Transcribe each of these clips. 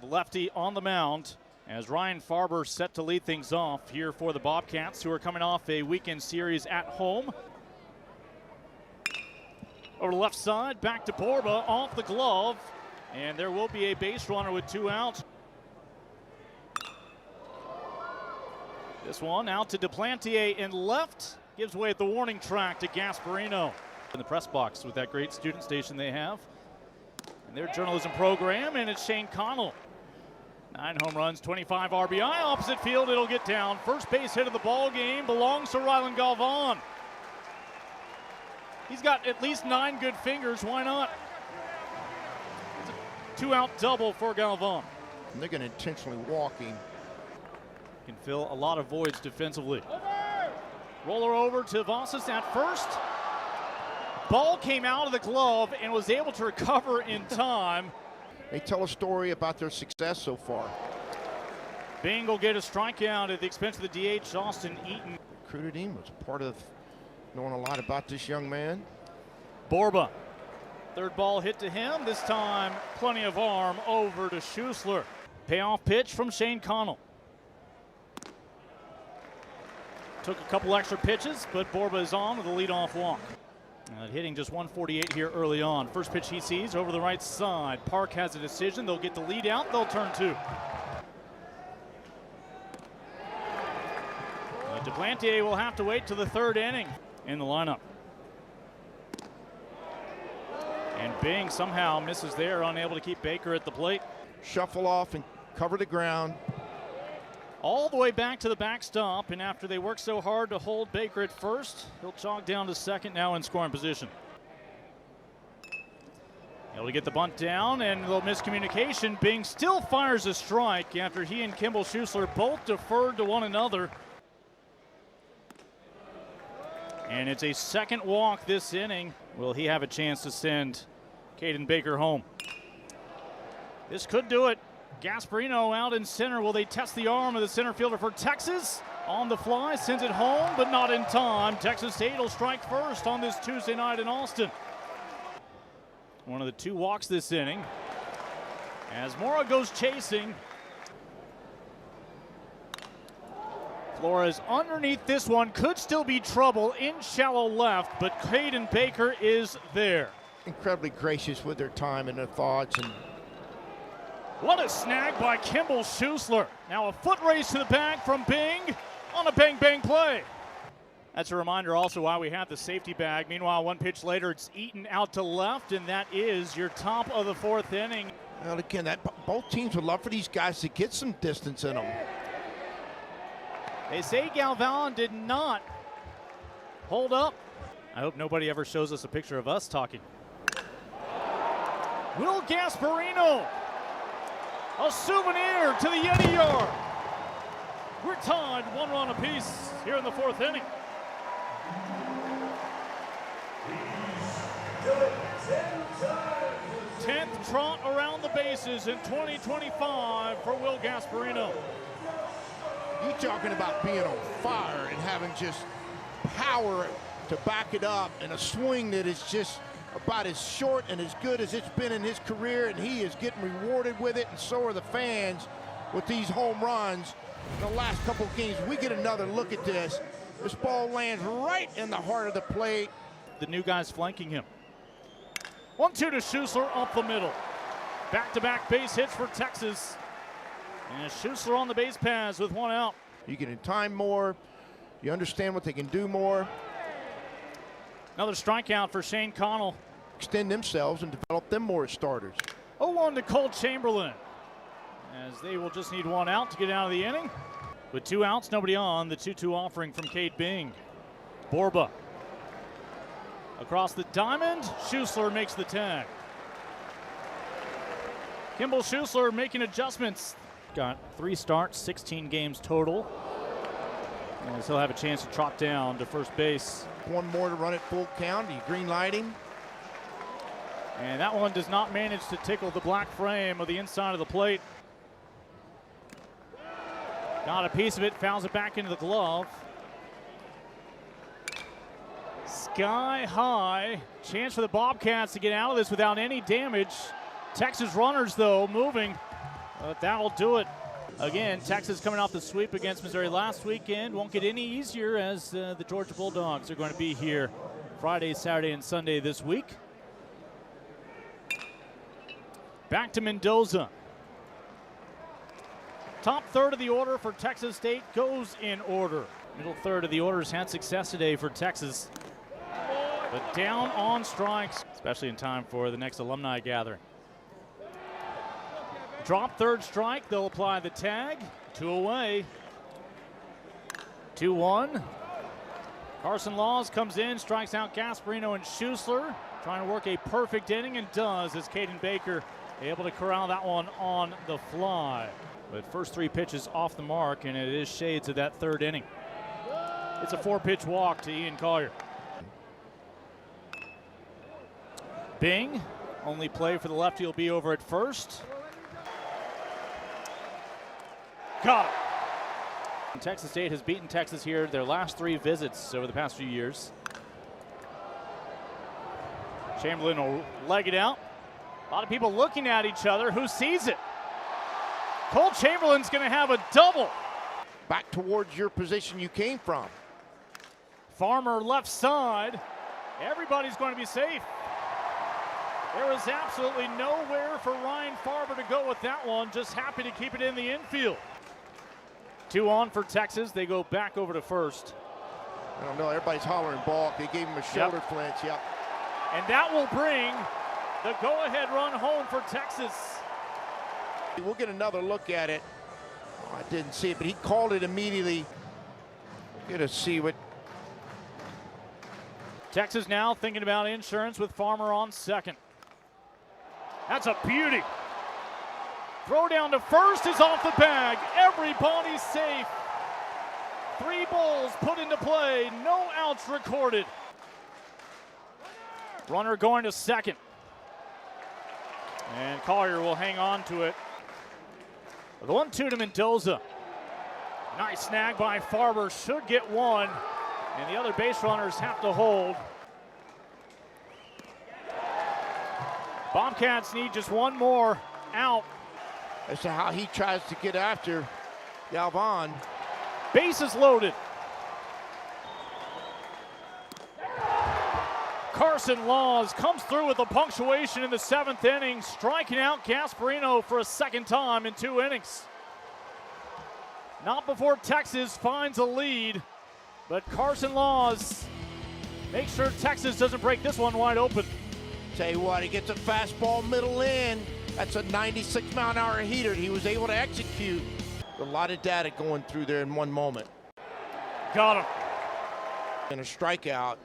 the lefty on the mound, as Ryan Farber set to lead things off here for the Bobcats, who are coming off a weekend series at home. Over the left side, back to Borba, off the glove, and there will be a base runner with 2 outs. This one out to Duplantier in left, gives way at the warning track to Gasparino. In the press box with that great student station they have in their journalism program, and it's Shane Connell. 9 home runs, 25 RBI, opposite field, it'll get down. First base hit of the ball game belongs to Rylan Galvan. He's got at least 9 good fingers, why not? It's a 2-out double for Galvan. And they're going to intentionally walk him. Can fill a lot of voids defensively. Roller over to Vasas at first. Ball came out of the glove and was able to recover in time. They tell a story about their success so far. Bing will get a strikeout at the expense of the DH, Austin Eaton. Recruited him, was part of knowing a lot about this young man. Borba, third ball hit to him. This time, plenty of arm over to Schussler. Payoff pitch from Shane Connell. Took a couple extra pitches, but Borba is on with a leadoff walk. Hitting just 148 here early on. First pitch he sees over the right side. Park has a decision. They'll get the lead out. They'll turn 2. Duplantier will have to wait till the 3rd inning in the lineup. And Bing somehow misses there, unable to keep Baker at the plate. Shuffle off and cover the ground. All the way back to the backstop, and after they work so hard to hold Baker at first, he'll jog down to second, now in scoring position. Able to get the bunt down, and a little miscommunication. Bing still fires a strike after he and Kimball Schussler both deferred to one another. And it's a second walk this inning. Will he have a chance to send Caden Baker home? This could do it. Gasparino out in center. Will they test the arm of the center fielder for Texas? On the fly, sends it home, but not in time. Texas State will strike first on this Tuesday night in Austin. One of the 2 walks this inning. As Mora goes chasing. Flores underneath this one, could still be trouble in shallow left, but Caden Baker is there. Incredibly gracious with their time and their thoughts. And what a snag by Kimball Schussler. Now a foot race to the bag from Bing on a bang-bang play. That's a reminder also why we have the safety bag. Meanwhile, 1 pitch later, it's Eaton out to left, and that is your top of the 4th inning. Well, again, both teams would love for these guys to get some distance in them. They say Galvan did not hold up. I hope nobody ever shows us a picture of us talking. Will Gasparino, a souvenir to the Yeti Yard. We're tied 1 run apiece here in the 4th inning. Tenth trot around the bases in 2025 for Will Gasparino. You're talking about being on fire and having just power to back it up, and a swing that is just about as short and as good as it's been in his career, and he is getting rewarded with it, and so are the fans with these home runs. In the last couple of games, we get another look at this. This ball lands right in the heart of the plate. The new guys flanking him. 1-2 to Schussler up the middle. Back-to-back base hits for Texas. And Schussler on the base paths with 1 out. You get in time more. You understand what they can do more. Another strikeout for Shane Connell. Extend themselves and develop them more as starters. 0-1 to Cole Chamberlain, as they will just need 1 out to get out of the inning. With 2 outs, nobody on, the 2-2 offering from Cade Bing. Borba across the diamond. Schussler makes the tag. Kimball Schussler making adjustments. Got 3 starts, 16 games total. And he'll have a chance to trot down to first base. 1 more to run at full count. You green light him. And that one does not manage to tickle the black frame of the inside of the plate. Got a piece of it, fouls it back into the glove. Sky high. Chance for the Bobcats to get out of this without any damage. Texas runners, though, moving But that'll do it. Again, Texas coming off the sweep against Missouri last weekend. Won't get any easier as the Georgia Bulldogs are going to be here Friday, Saturday, and Sunday this week. Back to Mendoza. Top third of the order for Texas State goes in order. Middle third of the order has had success today for Texas. But down on strikes, especially in time for the next alumni gathering. Drop third strike, they'll apply the tag. 2 away. 2-1. Carson Laws comes in, strikes out Gasparino and Schussler. Trying to work a perfect inning and does as Caden Baker able to corral that one on the fly. But first 3 pitches off the mark, and it is shades of that third inning. It's a 4-pitch walk to Ian Collier. Bing, only play for the lefty will be over at first. Got it. Texas State has beaten Texas here their last 3 visits over the past few years. Chamberlain will leg it out. A lot of people looking at each other. Who sees it? Cole Chamberlain's going to have a double. Back towards your position you came from. Farmer left side. Everybody's going to be safe. There is absolutely nowhere for Ryan Farber to go with that one. Just happy to keep it in the infield. 2 on for Texas. They go back over to first. I don't know. Everybody's hollering balk. They gave him a shoulder flinch. Yep. And that will bring the go-ahead run home for Texas. We'll get another look at it. Oh, I didn't see it, but he called it immediately. Get to see what. Texas now thinking about insurance with Farmer on second. That's a beauty. Throw down to first is off the bag. Everybody's safe. 3 balls put into play. No outs recorded. Runner going to second. And Collier will hang on to it. The 1-2 to Mendoza. Nice snag by Farber. Should get one. And the other base runners have to hold. Bobcats need just one more out. As to how he tries to get after Galvan. Bases loaded. Carson Laws comes through with a punctuation in the 7th inning, striking out Gasparino for a 2nd time in 2 innings. Not before Texas finds a lead, but Carson Laws makes sure Texas doesn't break this one wide open. Tell you what, he gets a fastball middle in. That's a 96-mile-an-hour heater he was able to execute. A lot of data going through there in one moment. Got him. And a strikeout.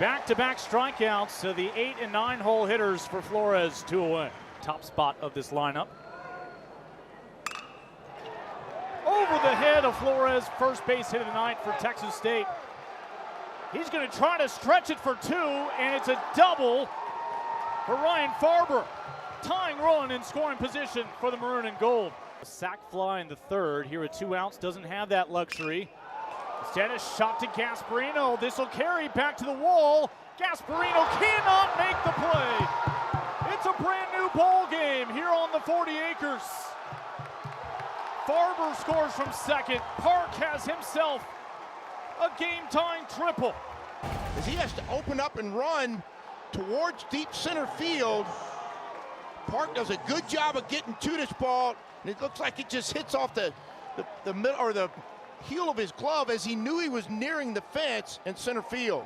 Back-to-back strikeouts to the 8 and 9 hole hitters for Flores, 2 away. Top spot of this lineup. Over the head of Flores, first base hit of the night for Texas State. He's going to try to stretch it for 2, and it's a double for Ryan Farber. Tying run in scoring position for the Maroon and Gold. A sac fly in the 3rd. Here with 2 outs, doesn't have that luxury. Instead, a shot to Gasparino. This will carry back to the wall. Gasparino cannot make the play. It's a brand new ball game here on the 40 acres. Farber scores from second. Park has himself a game-tying triple. As he has to open up and run towards deep center field. Park does a good job of getting to this ball, and it looks like it just hits off the middle or the heel of his glove as he knew he was nearing the fence in center field.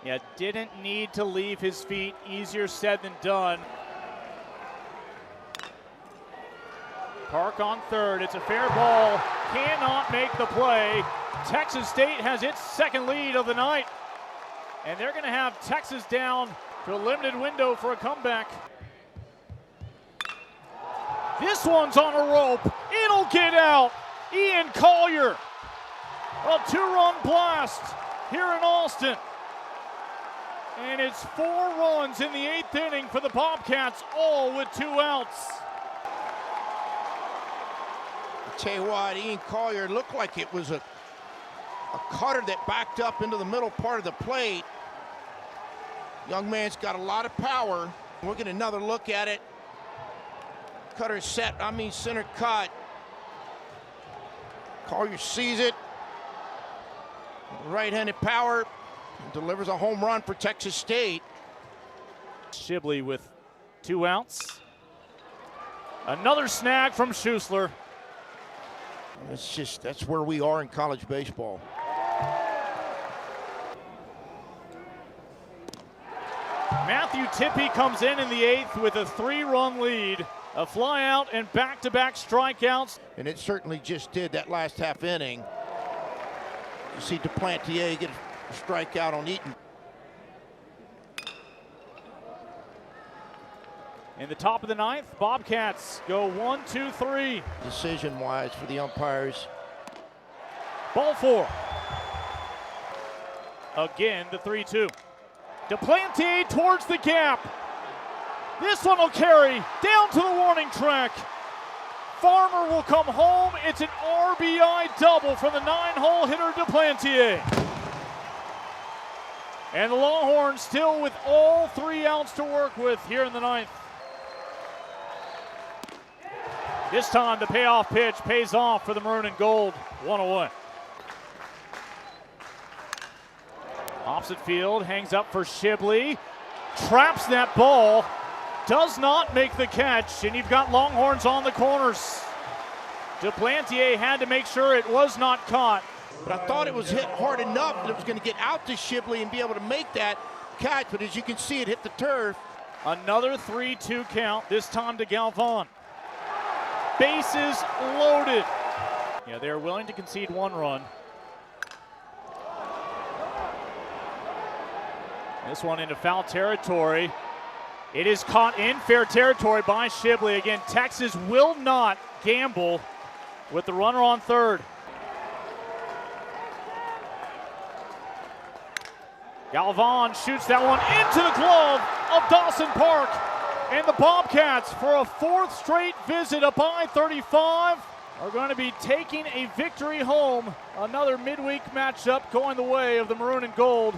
Yeah, didn't need to leave his feet. Easier said than done. Park on third. It's a fair ball. Cannot make the play. Texas State has its 2nd lead of the night. And they're going to have Texas down to a limited window for a comeback. This one's on a rope. It'll get out. Ian Collier. A 2-run blast here in Austin. And it's 4 runs in the 8th inning for the Bobcats, all with 2 outs. I tell you what, Ian Collier looked like it was a cutter that backed up into the middle part of the plate. Young man's got a lot of power. We'll get another look at it. Cutter set, center cut. Collier sees it. Right-handed power. Delivers a home run for Texas State. Shibley with 2 outs. Another snag from Schussler. That's where we are in college baseball. Matthew Tippy comes in the 8th with a 3-run lead. A fly out and back-to-back strikeouts. And it certainly just did that last half inning. You see Duplantier get a strikeout on Eaton. In the top of the 9th, Bobcats go 1-2-3. Decision-wise for the umpires. Ball 4. Again, the 3-2. Duplantier towards the gap. This one will carry down to the warning track. Farmer will come home. It's an RBI double from the 9-hole hitter Duplantier. And the Longhorns still with all 3 outs to work with here in the 9th. This time the payoff pitch pays off for the Maroon and Gold. 1-1. Opposite field, hangs up for Shibley. Traps that ball. Does not make the catch, and you've got Longhorns on the corners. Duplantier had to make sure it was not caught. But I thought it was hit hard enough that it was going to get out to Shibley and be able to make that catch, but as you can see, it hit the turf. Another 3-2 count, this time to Galvan. Bases loaded. Yeah, they're willing to concede 1 run. This one into foul territory. It is caught in fair territory by Shibley. Again, Texas will not gamble with the runner on third. Galvan shoots that one into the glove of Dawson Park. And the Bobcats, for a 4th straight visit up I-35, are going to be taking a victory home. Another midweek matchup going the way of the Maroon and Gold.